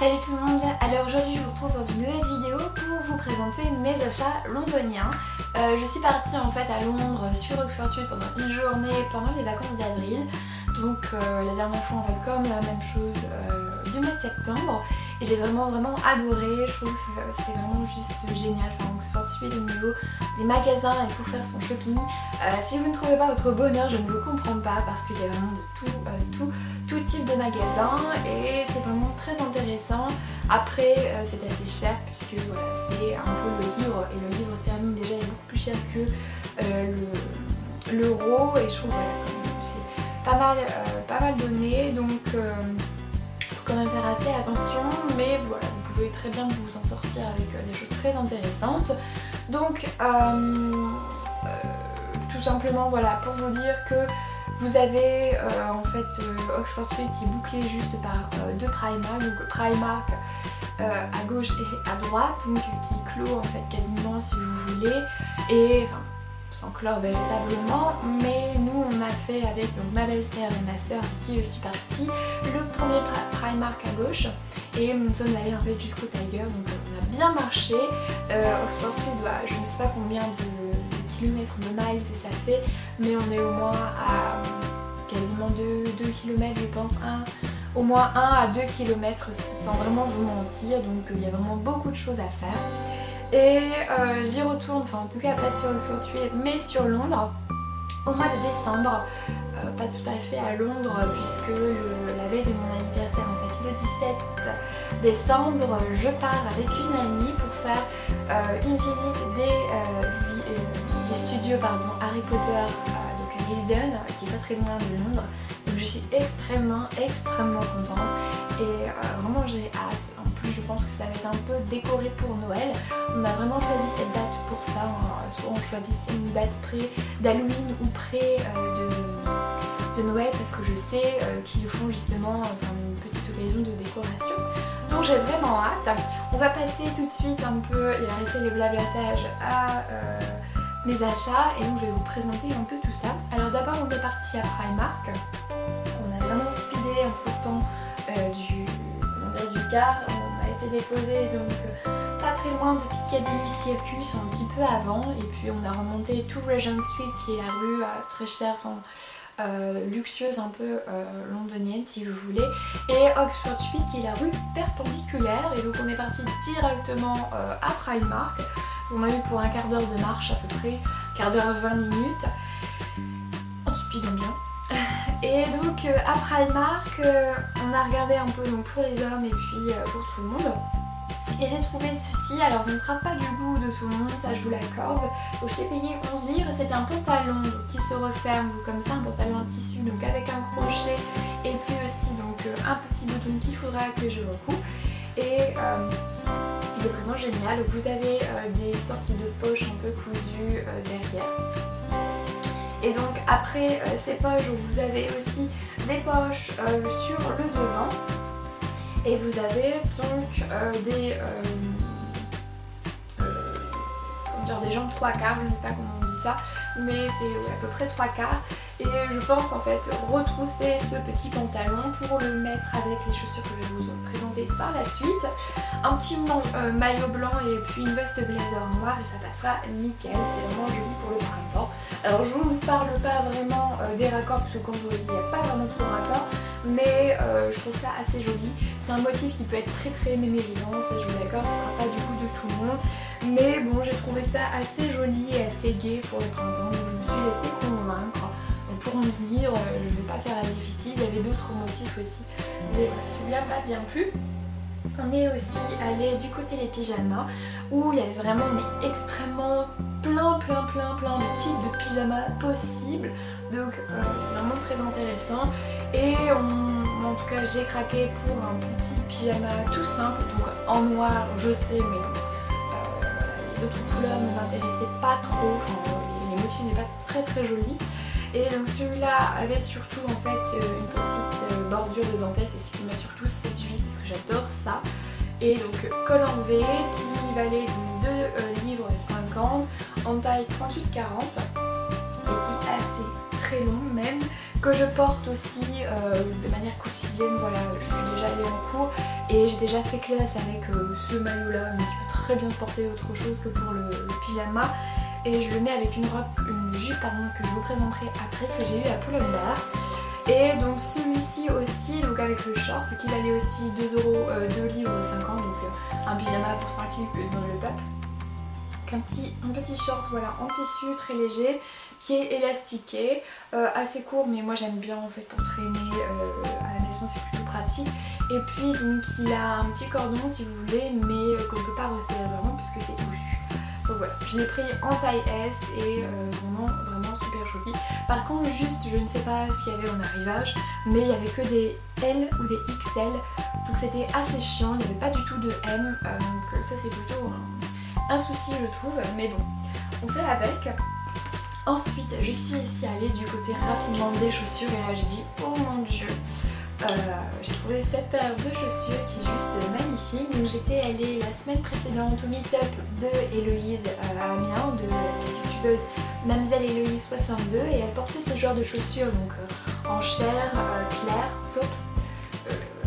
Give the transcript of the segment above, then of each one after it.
Salut tout le monde, alors aujourd'hui je vous retrouve dans une nouvelle vidéo pour vous présenter mes achats londoniens. Je suis partie en fait à Londres sur Oxford Street pendant une journée pendant les vacances d'avril. Donc la dernière fois on fait comme la même chose du mois de septembre. Et j'ai vraiment adoré, je trouve que c'est vraiment juste génial. Enfin, Oxford Street au niveau des magasins et pour faire son shopping. Si vous ne trouvez pas votre bonheur, je ne vous comprends pas parce qu'il y a vraiment de tout type de magasins et c'est vraiment très intéressant. Après c'est assez cher puisque voilà, c'est un peu le livre et le livre sterling déjà est beaucoup plus cher que l'euro et je trouve voilà, c'est pas mal donné donc faut quand même faire assez attention, mais voilà, vous pouvez très bien vous en sortir avec des choses très intéressantes. Donc tout simplement voilà, pour vous dire que vous avez en fait Oxford Street qui est bouclé juste par deux Primark, donc Primark à gauche et à droite, donc qui clôt en fait quasiment si vous voulez, et enfin sans clore véritablement, mais nous on a fait avec donc ma belle-sœur et ma sœur avec qui je suis partie le premier Primark à gauche et nous sommes allés en fait jusqu'au Tiger, donc on a bien marché. Oxford Street doit je ne sais pas combien de kilomètres, de miles ça fait, mais on est au moins à quasiment 2 km je pense, au moins 1 à 2 km sans vraiment vous mentir, donc il y a vraiment beaucoup de choses à faire. Et j'y retourne, enfin en tout cas pas sur Oxford Street mais sur Londres au mois de décembre, pas tout à fait à Londres puisque la veille de mon anniversaire en fait le 17 décembre je pars avec une amie pour faire une visite des studios Harry Potter donc à Lisbonne qui est pas très loin de Londres, donc je suis extrêmement contente et vraiment j'ai hâte. En plus je pense que ça va être un peu décoré pour Noël. On a vraiment choisi cette date pour ça, soit on choisissait une date près d'Halloween ou près de Noël parce que je sais qu'ils font justement une petite occasion de décoration. Donc j'ai vraiment hâte. On va passer tout de suite un peu et arrêter les blablatages à mes achats et donc je vais vous présenter un peu tout ça. Alors d'abord on est parti à Primark. On a vraiment speedé en sortant du car. On a été déposé donc pas très loin de Piccadilly Circus, un petit peu avant, et puis on a remonté tout Regent Street qui est la rue très chère, luxueuse un peu londonienne si vous voulez, et Oxford Street qui est la rue perpendiculaire, et donc on est parti directement à Primark. On a eu pour un quart d'heure de marche à peu près, quart d'heure 20 minutes, en speedant bien. Et donc à Primark, on a regardé un peu donc, pour les hommes et puis pour tout le monde. Et j'ai trouvé ceci, alors ça ne sera pas du goût de tout le monde, ça je vous l'accorde. Donc je l'ai payé 11 livres et c'était un pantalon donc, qui se referme comme ça, un pantalon en tissu donc avec un crochet et puis aussi donc un petit bouton qu'il faudra que je recoupe. Et il est vraiment génial, donc vous avez des sortes de poches un peu cousues derrière. Et donc après ces poches, vous avez aussi des poches sur le devant. Et vous avez donc des jambes 3/4, je ne sais pas comment on dit ça, mais c'est à peu près 3/4. Et je pense en fait retrousser ce petit pantalon pour le mettre avec les chaussures que je vais vous présenter par la suite. Un petit maillot blanc et puis une veste blazer noire et ça passera nickel, c'est vraiment joli pour le printemps. Alors je ne vous parle pas vraiment des raccords parce que comme vous voyez il n'y a pas vraiment trop de raccords, mais je trouve ça assez joli. C'est un motif qui peut être très mémérisant, ça je vous l'accorde, ce ne sera pas du goût de tout le monde. Mais bon, j'ai trouvé ça assez joli et assez gai pour le printemps, donc je me suis laissée convaincre. Donc pour 11 livres, je ne vais pas faire la difficile, il y avait d'autres motifs aussi. Mais voilà, celui-là m'a bien plu. On est aussi allé du côté des pyjamas où il y avait vraiment mais extrêmement plein de types de pyjamas possibles, donc c'est vraiment très intéressant. Et en tout cas j'ai craqué pour un petit pyjama tout simple, donc en noir je sais, mais bon, les autres couleurs ne m'intéressaient pas trop, les motifs n'étaient pas très jolis. Et donc celui-là avait surtout en fait une petite bordure de dentelle, c'est ce qui m'a surtout séduit parce que j'adore ça. Et donc col en V qui valait 2 livres 50 en taille 38-40 et qui est assez très long même, que je porte aussi de manière quotidienne. Voilà, je suis déjà allée en cours et j'ai déjà fait classe avec ce maillot là, mais qui peut très bien se porter autre chose que pour le pyjama. Et je le mets avec une jupe pardon, que je vous présenterai après, que j'ai eu à Pull&Bear. Et donc celui-ci aussi, donc avec le short qui valait aussi 2,50 livres, donc un pyjama pour 5 livres dans le pub. Un petit short voilà, en tissu très léger qui est élastiqué, assez court, mais moi j'aime bien en fait pour traîner à la maison, c'est plutôt pratique. Et puis donc il a un petit cordon si vous voulez, mais qu'on ne peut pas resserrer vraiment puisque c'est cousu. Donc voilà, je l'ai pris en taille S et vraiment super joli. Par contre juste, je ne sais pas ce qu'il y avait en arrivage, mais il n'y avait que des L ou des XL, donc c'était assez chiant, il n'y avait pas du tout de M, donc ça c'est plutôt un souci je trouve, mais bon, on fait avec. Ensuite, je suis ici allée du côté rapidement des chaussures et là j'ai dit oh mon dieu, j'ai trouvé cette paire de chaussures qui est juste magnifique. Donc j'étais allée la semaine précédente au meet-up de Héloïse à Amiens, de la youtubeuse Mademoiselle Héloïse 62, et elle portait ce genre de chaussures donc en chair clair, taupe,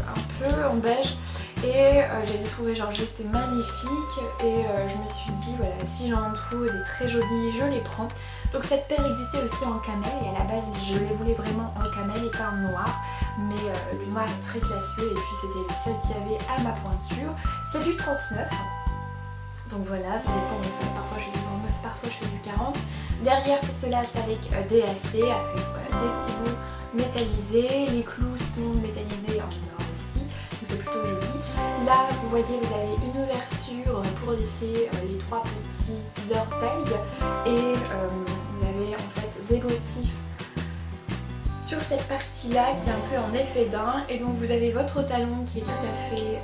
un peu en beige. Et je les ai trouvées genre juste magnifiques et je me suis dit voilà, si j'en trouve des très jolies, je les prends. Donc cette paire existait aussi en camel et à la base je les voulais vraiment en camel et pas en noir, mais le noir est très classieux et puis c'était celle qu'il y avait à ma pointure. C'est du 39, donc voilà, ça dépend en fait, parfois je fais du 39, parfois je fais du 40. Derrière c'est cela, c'est avec DAC, avec voilà, des petits bouts métallisés, les clous sont métallisés en or aussi, donc c'est plutôt joli. Là vous voyez, vous avez une ouverture pour laisser les 3 petits orteils et vous avez en fait des motifs sur cette partie là qui est un peu en effet d'un, et donc vous avez votre talon qui est tout à fait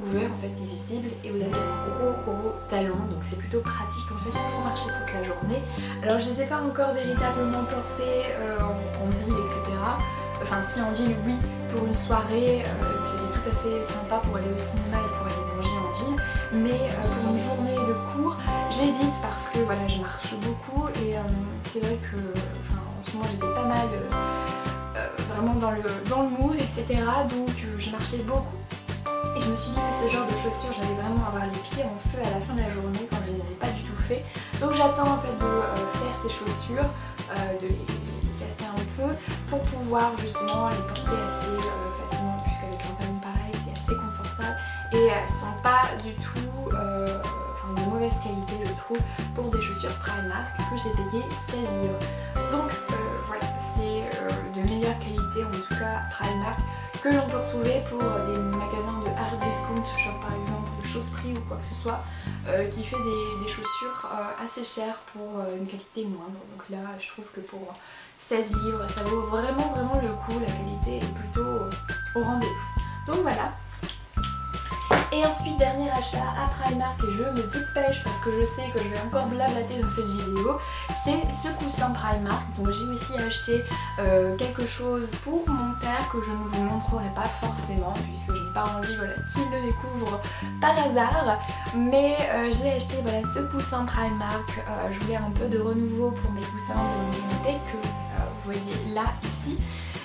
ouvert en fait et visible, et vous avez un gros talon, donc c'est plutôt pratique en fait pour marcher toute la journée. Alors je les ai pas encore véritablement portés en ville etc. Enfin si en ville oui, pour une soirée c'était tout à fait sympa pour aller au cinéma et pour aller manger en ville, mais pour une journée de cours j'évite parce que voilà, je marche beaucoup et c'est vrai que en ce moment j'étais pas mal vraiment dans le mood etc. Donc je marchais beaucoup et je me suis dit que ce genre de chaussures j'allais vraiment avoir les pieds en feu à la fin de la journée quand je les avais pas du tout fait. Donc j'attends en fait de faire ces chaussures, de les casser un peu pour pouvoir justement les porter assez facilement, puisqu'avec un talon pareil c'est assez confortable et elles sont pas du tout de mauvaise qualité je trouve pour des chaussures Primark que j'ai payé 16 livres. Donc voilà, c'est de meilleure qualité en tout cas Primark que l'on peut retrouver pour des magasins de hard discount, genre par exemple Chosseprix ou quoi que ce soit, qui fait des chaussures assez chères pour une qualité moindre. Donc là je trouve que pour 16 livres ça vaut vraiment le coup, la qualité est plutôt au rendez-vous. Donc voilà. Et ensuite, dernier achat à Primark, et je me dépêche parce que je sais que je vais encore blablater dans cette vidéo, c'est ce coussin Primark. Donc j'ai aussi acheté quelque chose pour mon père que je ne vous montrerai pas forcément puisque je n'ai pas envie voilà, qu'il le découvre par hasard. Mais j'ai acheté voilà, ce coussin Primark, je voulais un peu de renouveau pour mes coussins de mon canapé que vous voyez là, ici.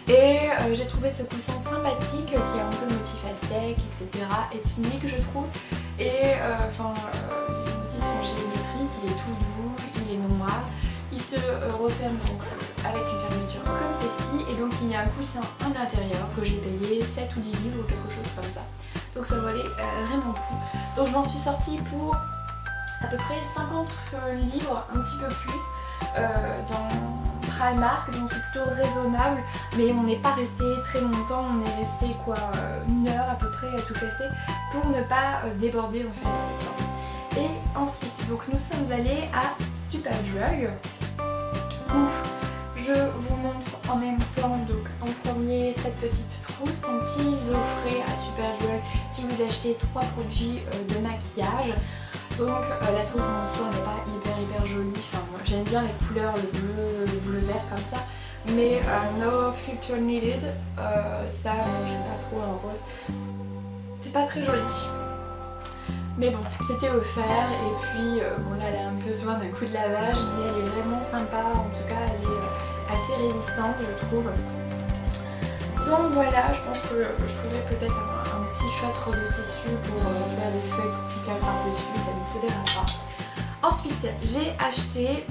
Et j'ai trouvé ce coussin sympathique qui est un peu motif aztèque, etc. ethnique je trouve. Et les motifs sont géométriques, il est tout doux, il est noir. Il se referme donc avec une fermeture comme ceci. Et donc il y a un coussin à l'intérieur que j'ai payé 7 ou 10 livres ou quelque chose comme ça. Donc ça valait vraiment le coup. Donc je m'en suis sortie pour à peu près 50 livres, un petit peu plus, dans Primark, donc c'est plutôt raisonnable, mais on n'est pas resté très longtemps, on est resté quoi, 1 heure à peu près à tout casser pour ne pas déborder en fait dans le temps. Et ensuite, donc nous sommes allés à Superdrug où je vous montre en même temps donc en premier cette petite trousse donc qu'ils offraient à Superdrug si vous achetez 3 produits de maquillage. Donc la trousse en soi n'est pas hyper jolie, enfin moi j'aime bien les couleurs, le bleu vert comme ça, mais no filter needed, ça moi j'aime pas trop en rose, c'est pas très joli. Mais bon, c'était offert et puis bon là elle a un peu besoin d'un coup de lavage, mais elle est vraiment sympa, en tout cas elle est assez résistante je trouve. Donc voilà, je pense que je trouverai peut-être un petit feutre de tissu pour faire des feuilles tropicales par-dessus, ça ne se verra pas. Ensuite, j'ai acheté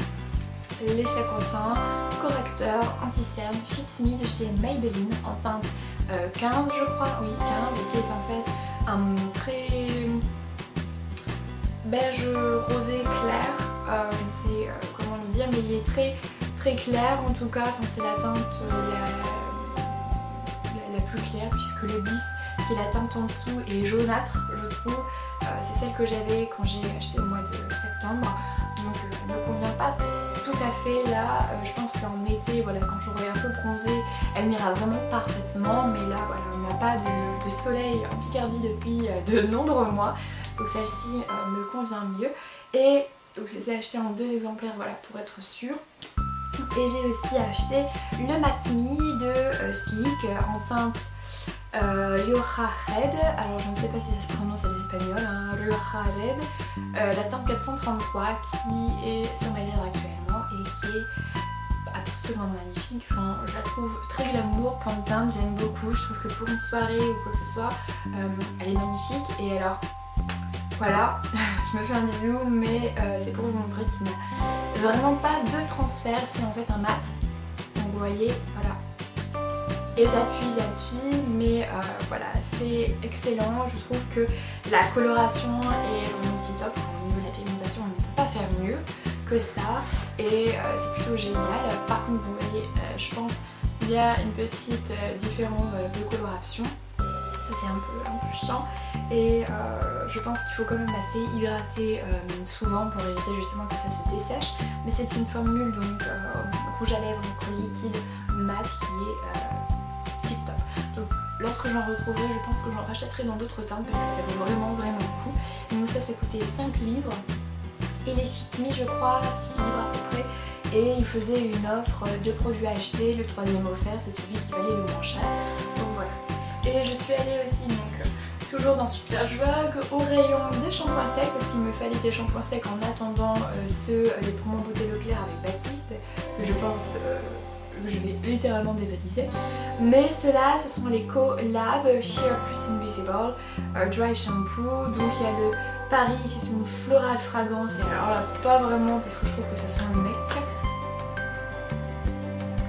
les sacro-saints correcteurs anti-cerne Fit Me de chez Maybelline en teinte 15 je crois, oui 15, qui est en fait un très beige rosé clair, je ne sais comment le dire, mais il est très clair en tout cas, enfin, c'est la teinte la plus claire puisque le 10 qui est la teinte en dessous est jaunâtre je trouve, c'est celle que j'avais quand j'ai acheté au mois de septembre, donc elle ne me convient pas tout à fait là, je pense qu'en été, voilà, quand j'aurai un peu bronzé, elle m'ira vraiment parfaitement, mais là voilà, on n'a pas de soleil en Picardie depuis de nombreux mois, donc celle-ci me convient mieux, et donc je les ai achetées en 2 exemplaires voilà, pour être sûre. Et j'ai aussi acheté le Matte Me de Sleek en teinte Rioja Red, alors je ne sais pas si ça se prononce à l'espagnol, hein, Rioja Red, la teinte 433 qui est sur ma lèvre actuellement et qui est absolument magnifique, enfin, je la trouve très glamour comme teinte, j'aime beaucoup, je trouve que pour une soirée ou quoi que ce soit, elle est magnifique. Et alors voilà, je me fais un bisou, mais c'est pour vous montrer qu'il n'y a vraiment pas de transfert, c'est en fait un mat, donc vous voyez, voilà. Et j'appuie, mais voilà, c'est excellent. Je trouve que la coloration est vraiment petit top. Au niveau de la pigmentation, on ne peut pas faire mieux que ça. Et c'est plutôt génial. Par contre, vous voyez, je pense qu'il y a une petite différence de coloration. Ça, c'est un peu chiant. Et je pense qu'il faut quand même assez hydrater souvent pour éviter justement que ça se dessèche. Mais c'est une formule donc rouge à lèvres liquide mat qui est tip-top. Donc lorsque j'en retrouverai, je pense que j'en rachèterai dans d'autres teintes parce que ça vaut vraiment le coup. Donc ça coûtait 5 livres et les Fit Me je crois 6 livres à peu près, et ils faisaient une offre de produits à acheter, le 3e offert, c'est celui qui valait le moins cher. Donc voilà. Et je suis allée aussi donc toujours dans Super Jug au rayon des shampoings secs parce qu'il me fallait des shampoings secs en attendant ceux des Pour Mon Beauté Leclerc avec Baptiste que je pense je vais littéralement dévaliser. Mais ceux-là, ce sont les collabs Sheer Plus Invisible Dry Shampoo. Donc il y a le Paris qui est une florale fragrance, et alors là pas vraiment parce que je trouve que ça sent le mec.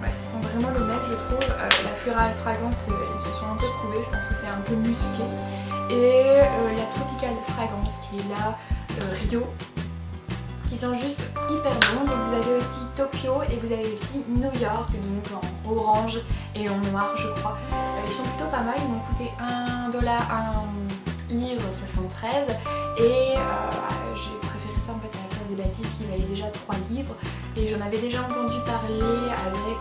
Ouais, ça sent vraiment le mec je trouve. La florale fragrance, ils se sont un peu trouvés, je pense que c'est un peu musqué. Et la Tropical fragrance qui est là, Rio, qui sont juste hyper bons. Donc vous avez aussi Tokyo et vous avez aussi New York, donc en orange et en noir je crois. Ils sont plutôt pas mal, ils m'ont coûté 1 livre 73 et j'ai préféré ça en fait à la place des Baptiste qui valait déjà 3 livres, et j'en avais déjà entendu parler avec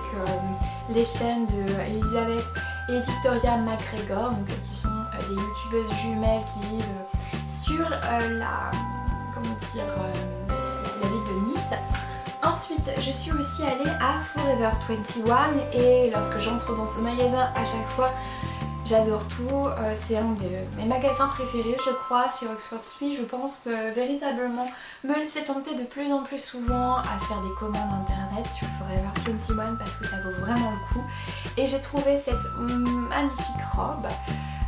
les chaînes de Elisabeth et Victoria McGregor, donc qui sont des youtubeuses jumelles qui vivent sur la ville de Nice. Ensuite, je suis aussi allée à Forever 21 et lorsque j'entre dans ce magasin, à chaque fois, j'adore tout. C'est un de mes magasins préférés, je crois, sur Oxford Street. Je pense véritablement me laisser tenter de plus en plus souvent à faire des commandes internet sur Forever 21 parce que ça vaut vraiment le coup. Et j'ai trouvé cette magnifique robe.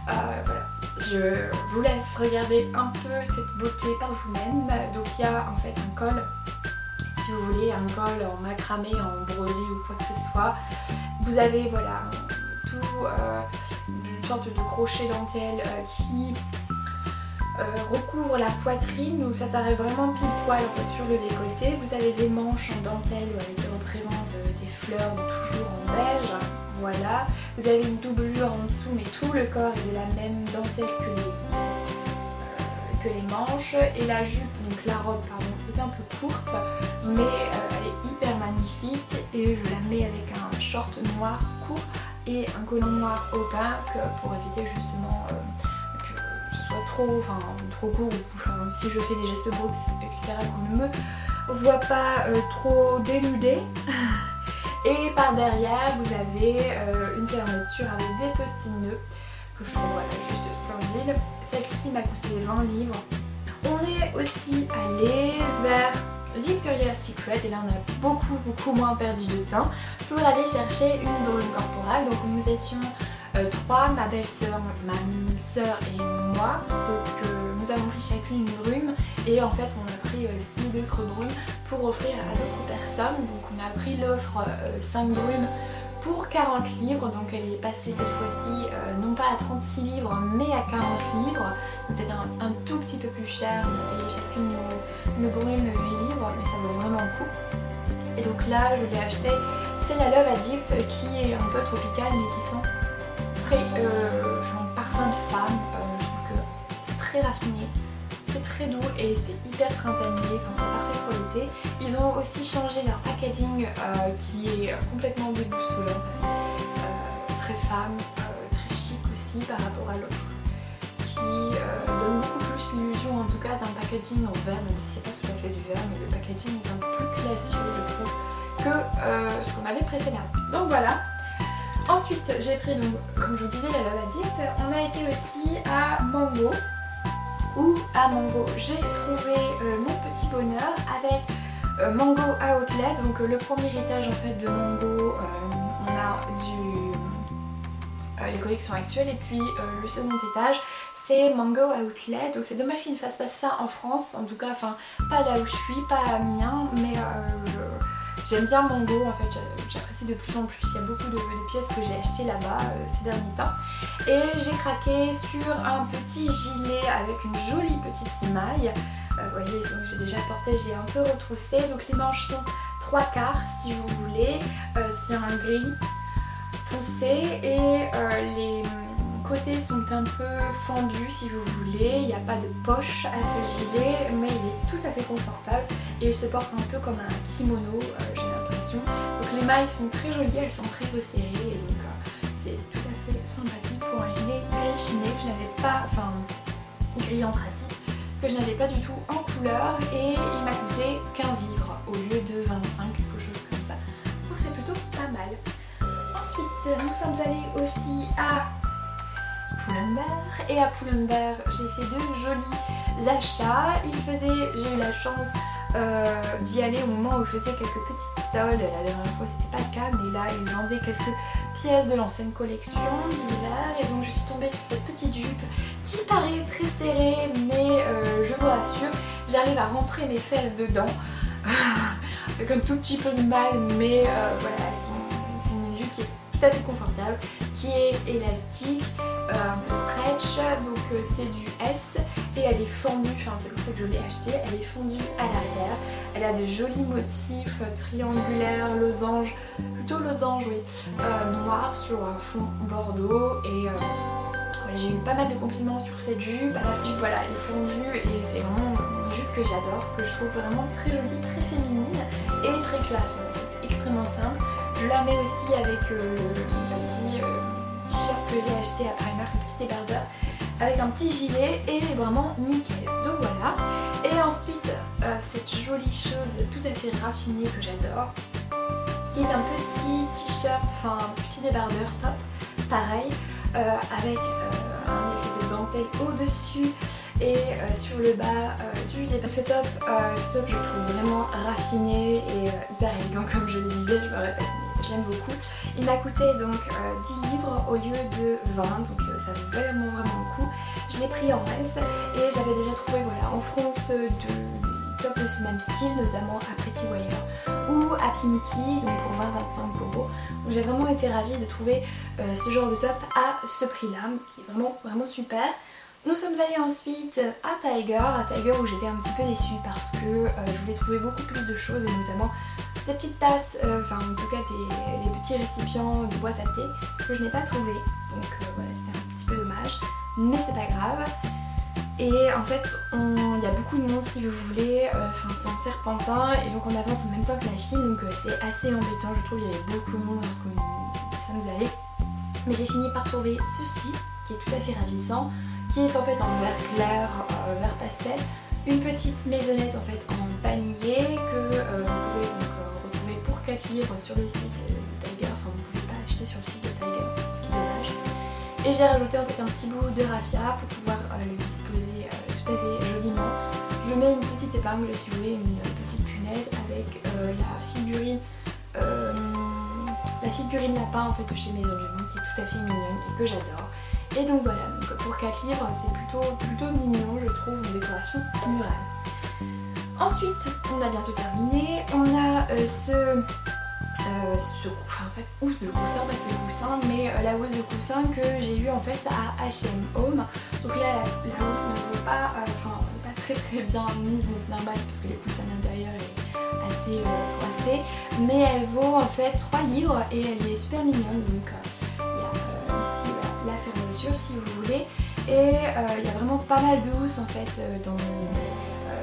Voilà. Je vous laisse regarder un peu cette beauté par vous-même. Donc il y a en fait un col, si vous voulez, un col en macramé, en broderie ou quoi que ce soit. Vous avez voilà tout, une sorte de crochet dentelle qui recouvre la poitrine, donc ça s'arrête vraiment pile poil en fait sur le décolleté. Vous avez des manches en dentelle qui représentent des fleurs, toujours en beige. Voilà, vous avez une doublure en dessous, mais tout le corps est de la même dentelle que les manches. Et la jupe, donc la robe, pardon, est un peu courte, mais elle est hyper magnifique. Et je la mets avec un short noir court et un collant noir opaque pour éviter justement que je sois trop court, ou si je fais des gestes beaux, etc., qu'on ne me voit pas trop dénudée. Et par derrière, vous avez une fermeture avec des petits nœuds que je trouve voilà, juste splendide. Celle-ci m'a coûté 20 livres. On est aussi allé vers Victoria's Secret et là on a beaucoup moins perdu de temps pour aller chercher une brûlure corporelle. Donc nous étions 3, ma belle-sœur, ma soeur et moi. Donc nous avons pris chacune une brume et en fait on a pris 6 d'autres brumes pour offrir à d'autres personnes. Donc on a pris l'offre 5 brumes pour 40 livres, donc elle est passée cette fois-ci non pas à 36 livres mais à 40 livres. C'était un tout petit peu plus cher, on a payé chacune une brume 8 livres mais ça vaut vraiment le coup. Et donc là je l'ai acheté, c'est la Love Addict qui est un peu tropicale mais qui sent très parfum de femme. Je trouve que c'est très raffiné, c'est très doux et c'est hyper printanier, enfin c'est parfait pour l'été. Ils ont aussi changé leur packaging qui est complètement déboussolé, très femme, très chic aussi par rapport à l'autre, qui donne beaucoup plus l'illusion en tout cas d'un packaging en verre, même si c'est pas tout à fait du verre, mais le packaging est un peu plus classieux je trouve que ce qu'on avait précédemment. Donc voilà. Ensuite j'ai pris donc, comme je vous disais, la Love Addict. On a été aussi à Mango, où à Mango j'ai trouvé mon petit bonheur avec Mango Outlet. Donc le premier étage en fait de Mango, on a les collections actuelles et puis le second étage c'est Mango Outlet. Donc c'est dommage qu'ils ne fassent pas ça en France, en tout cas enfin pas là où je suis, pas à Amiens, mais j'aime bien Mango en fait, j'apprécie de plus en plus. Il y a beaucoup de pièces que j'ai achetées là-bas ces derniers temps. Et j'ai craqué sur un petit gilet avec une jolie petite maille. Vous voyez, donc j'ai déjà porté, j'ai un peu retroussé. Donc les manches sont 3/4 si vous voulez. C'est un gris foncé et les côtés sont un peu fendus si vous voulez. Il n'y a pas de poche à ce gilet mais il est tout à fait confortable et il se porte un peu comme un kimono, j'ai l'impression. Donc les mailles sont très jolies, elles sont très resserrées et donc c'est tout à fait sympathique pour un gilet gris chiné que je n'avais pas, enfin gris anthracite, que je n'avais pas du tout en couleur et il m'a coûté 15 livres au lieu de 25, quelque chose comme ça. Donc c'est plutôt pas mal. Ensuite nous sommes allés aussi à Pull&Bear et à Pull&Bear j'ai fait de jolis achats. J'ai eu la chance d'y aller au moment où il faisait quelques petites soldes. La dernière fois c'était pas le cas mais là ils vendaient quelques pièces de l'ancienne collection d'hiver et donc je suis tombée sur cette petite jupe qui paraît très serrée mais je vous rassure j'arrive à rentrer mes fesses dedans avec un tout petit peu de mal mais voilà, c'est une jupe qui est tout à fait confortable, qui est élastique, un peu stretch, donc c'est du S et elle est fendue, enfin c'est pour ça que je l'ai achetée, elle est fendue à l'arrière, elle a des jolis motifs triangulaires, losanges, plutôt losanges oui, noirs sur un fond bordeaux et voilà, j'ai eu pas mal de compliments sur cette jupe, à la fin voilà elle est fondue et c'est vraiment une jupe que j'adore, que je trouve vraiment très jolie, très féminine et très classe, voilà, c'est extrêmement simple. Je la mets aussi avec le petit t-shirt que j'ai acheté à Primark, le petit débardeur, avec un petit gilet et il est vraiment nickel. Donc voilà. Et ensuite, cette jolie chose tout à fait raffinée que j'adore, qui est un petit t-shirt, enfin un petit débardeur top, pareil, avec un effet de dentelle au-dessus et sur le bas du débardeur. Ce top je le trouve vraiment raffiné et hyper élégant comme je le disais, je me répète. Je l'aime beaucoup. Il m'a coûté donc 10 livres au lieu de 20, donc ça vaut vraiment le coup. Je l'ai pris en reste et j'avais déjà trouvé voilà, en France des tops de ce même style, notamment à Pretty Wire ou Happy Mickey, donc pour 20-25 €. Donc j'ai vraiment été ravie de trouver ce genre de top à ce prix-là, qui est vraiment super. Nous sommes allés ensuite à Tiger où j'étais un petit peu déçue parce que je voulais trouver beaucoup plus de choses et notamment des petites tasses, enfin en tout cas des petits récipients de boîte à thé que je n'ai pas trouvé. Donc voilà, c'était un petit peu dommage, mais c'est pas grave. Et en fait, il y a beaucoup de monde si vous voulez, c'est en serpentin et donc on avance en même temps que la file, donc c'est assez embêtant, je trouve. Il y avait beaucoup de monde lorsque ça nous allait. Mais j'ai fini par trouver ceci, qui est tout à fait ravissant, qui est en fait en vert clair, vert pastel, une petite maisonnette en fait en panier que vous pouvez donc retrouver pour 4 livres sur le site de Tiger, enfin vous ne pouvez pas acheter sur le site de Tiger, ce qui est dommage. Et j'ai rajouté en fait un petit bout de raffia pour pouvoir le disposer tout à fait joliment. Je mets une petite épingle si vous voulez, une petite punaise avec la figurine lapin en fait de chez Maison du Monde qui est tout à fait mignonne et que j'adore. Et donc voilà, donc pour 4 livres c'est plutôt mignon je trouve, une décoration murale. Ensuite on a bientôt terminé, on a cette housse de coussin, pas ce coussin, mais la housse de coussin que j'ai eue en fait à H&M Home. Donc là la housse ne vaut pas, pas très bien mise, mais c'est normal parce que le coussin à l'intérieur est assez froissé, mais elle vaut en fait 3 livres et elle est super mignonne. Donc il y a ici la fermeture si vous voulez, et il y a vraiment pas mal de housses en fait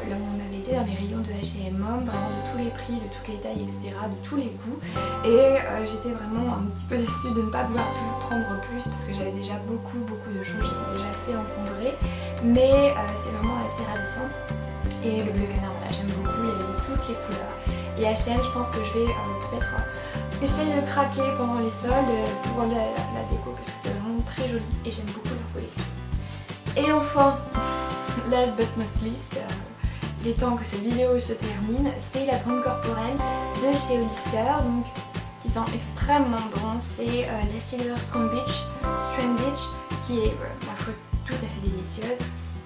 là où on avait été dans les rayons de H&M Home, vraiment de tous les prix, de toutes les tailles, etc., de tous les goûts. Et j'étais vraiment un petit peu déçue de ne pas pouvoir prendre plus parce que j'avais déjà beaucoup de choses, j'étais déjà assez encombrée. Mais c'est vraiment assez ravissant. Et le bleu canard, voilà, j'aime beaucoup, il y avait toutes les couleurs. Et H&M, je pense que je vais peut-être essayer de craquer pendant les soldes pour la déco parce que c'est vraiment très joli et j'aime beaucoup leur collection. Et enfin, last but not least, les temps que cette vidéo se termine, c'est la bande corporelle de chez Hollister, donc qui sent extrêmement bon. C'est la Silver Strand Beach, qui est ma foi tout à fait délicieuse.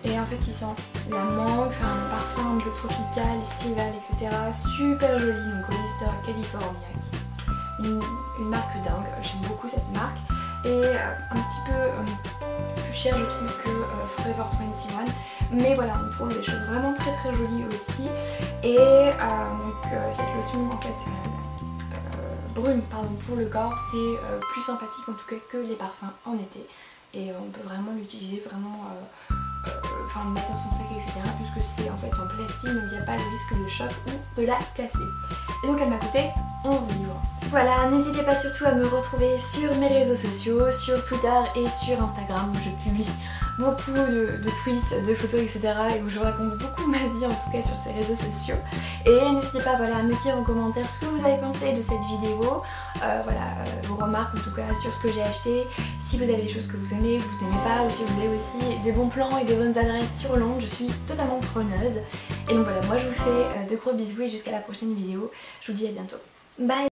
Et en fait qui sent la mangue, un parfum un peu tropical, estival, etc. Super joli, donc Hollister California, une marque dingue, j'aime beaucoup cette marque. Et un petit peu plus cher je trouve que Forever 21, mais voilà, on trouve des choses vraiment très jolies aussi. Et cette lotion en fait brune pour le corps, c'est plus sympathique en tout cas que les parfums en été, et on peut vraiment l'utiliser le mettre dans son sac, etc. puisque c'est en fait en plastique, donc il n'y a pas le risque de choc ou de la casser. Et donc elle m'a coûté 11 livres. Voilà, n'hésitez pas surtout à me retrouver sur mes réseaux sociaux, sur Twitter et sur Instagram où je publie beaucoup de tweets, de photos, etc. et où je raconte beaucoup ma vie en tout cas sur ces réseaux sociaux. Et n'hésitez pas à me dire en commentaire ce que vous avez pensé de cette vidéo, vos remarques en tout cas sur ce que j'ai acheté, si vous avez des choses que vous aimez, que vous n'aimez pas, ou si vous avez aussi des bons plans et des bonnes adresses sur Londres, je suis totalement preneuse. Et donc voilà, moi je vous fais de gros bisous et jusqu'à la prochaine vidéo, je vous dis à bientôt. Bye!